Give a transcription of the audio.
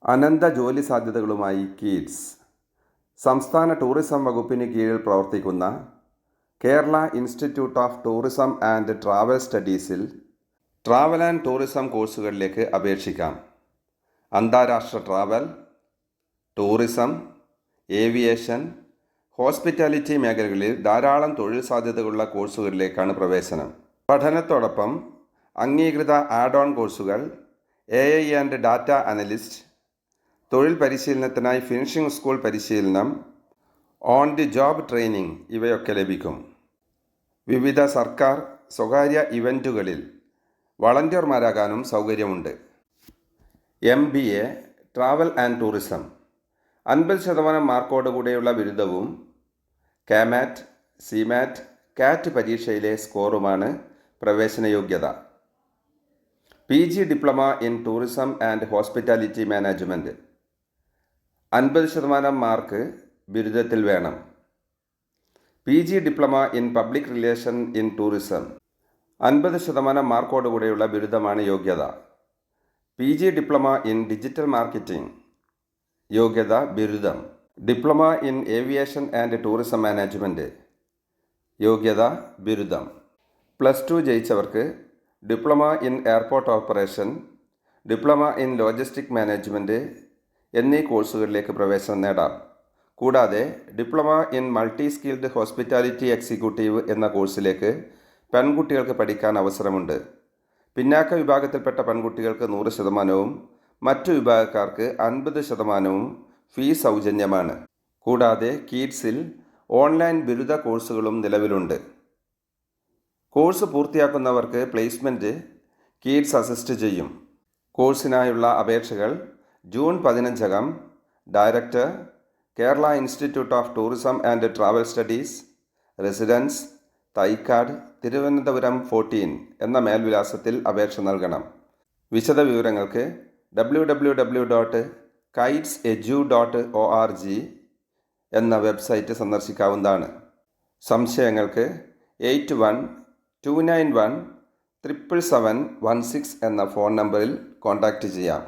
അനന്ത ജോലി സാധ്യതകളുമായി കീറ്റ്സ്. സംസ്ഥാന ടൂറിസം വകുപ്പിന് കീഴിൽ പ്രവർത്തിക്കുന്ന Kerala institute of tourism and travel സ്റ്റഡീസിൽ ട്രാവൽ ആൻഡ് ടൂറിസം കോഴ്സുകളിലേക്ക് അപേക്ഷിക്കാം. അന്താരാഷ്ട്ര ട്രാവൽ, ടൂറിസം, ഏവിയേഷൻ, ഹോസ്പിറ്റാലിറ്റി മേഖലകളിൽ ധാരാളം തൊഴിൽ സാധ്യതകളുള്ള കോഴ്സുകളിലേക്കാണ് പ്രവേശനം. പഠനത്തോടൊപ്പം അംഗീകൃത ആഡ് ഓൺ കോഴ്സുകൾ, AI ആൻഡ് ഡാറ്റ അനലിസ്റ്റ്, തൊഴിൽ പരിശീലനത്തിനായി ഫിനിഷിംഗ് സ്കൂൾ പരിശീലനം, ഓൺ ദി ജോബ് ട്രെയിനിങ് ഇവയൊക്കെ ലഭിക്കും. വിവിധ സർക്കാർ സ്വകാര്യ ഇവൻറ്റുകളിൽ വളണ്ടിയർമാരാകാനും സൗകര്യമുണ്ട്. MBA ട്രാവൽ ആൻഡ് ടൂറിസം 50% മാർക്കോടുകൂടിയുള്ള ബിരുദവും കാമാറ്റ്, സിമാറ്റ്, കാറ്റ് പരീക്ഷയിലെ സ്കോറുമാണ് പ്രവേശന യോഗ്യത. PG diploma in tourism and hospitality management 50% mark ബിരുദത്തിൽ വേണം. PG diploma in public relation in tourism 50% മാർക്കോടുകൂടിയുള്ള ബിരുദമാണ് യോഗ്യത. PG diploma in digital marketing യോഗ്യത ബിരുദം. Diploma in aviation and tourism management യോഗ്യത ബിരുദം. +2 ജയിച്ചവർക്ക് diploma in airport operation, diploma in logistic management എന്നീ കോഴ്സുകളിലേക്ക് പ്രവേശനം നേടാം. കൂടാതെ diploma in multi skilled hospitality executive എന്ന കോഴ്സിലേക്ക് പെൺകുട്ടികൾക്ക് പഠിക്കാൻ അവസരമുണ്ട്. പിന്നാക്ക വിഭാഗത്തിൽപ്പെട്ട പെൺകുട്ടികൾക്ക് 100%, മറ്റു വിഭാഗക്കാർക്ക് 50% ഫീസ് സൗജന്യമാണ്. കൂടാതെ കീറ്റ്സിൽ ഓൺലൈൻ ബിരുദ കോഴ്സുകളും നിലവിലുണ്ട്. കോഴ്സ് പൂർത്തിയാക്കുന്നവർക്ക് പ്ലേസ്മെൻറ്റ് കീറ്റ്സ് അസിസ്റ്റ് ചെയ്യും. കോഴ്സിനായുള്ള അപേക്ഷകൾ June 15 director, Kerala institute of tourism and travel studies, residence, Thycaud, Thiruvananthapuram 14 എന്ന മേൽവിലാസത്തിൽ അപേക്ഷ നൽകണം. വിശദ വിവരങ്ങൾക്ക് www.kitsedu.org എന്ന വെബ്സൈറ്റ് സന്ദർശിക്കാവുന്നതാണ്. സംശയങ്ങൾക്ക് 8129177716 എന്ന ഫോൺ നമ്പറിൽ കോൺടാക്റ്റ് ചെയ്യാം.